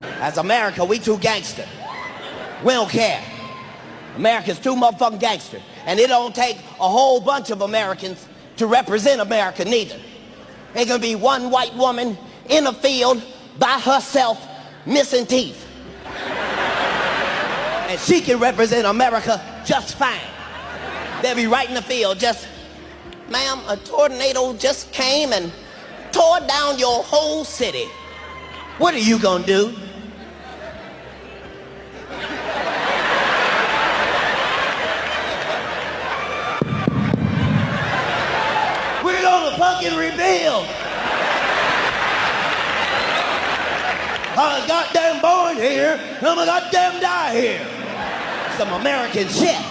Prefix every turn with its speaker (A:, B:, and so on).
A: As America, we too gangster. We don't care. America's too motherfucking gangster. And it don't take a whole bunch of Americans to represent America neither. Ain't gonna be one white woman in a field by herself missing teeth. And she can represent America just fine. They'll be right in the field just, ma'am, a tornado just came and tore down your whole city. What are you gonna do? We're gonna fucking rebuild. I was goddamn born here, I'm gonna goddamn die here. Some American shit.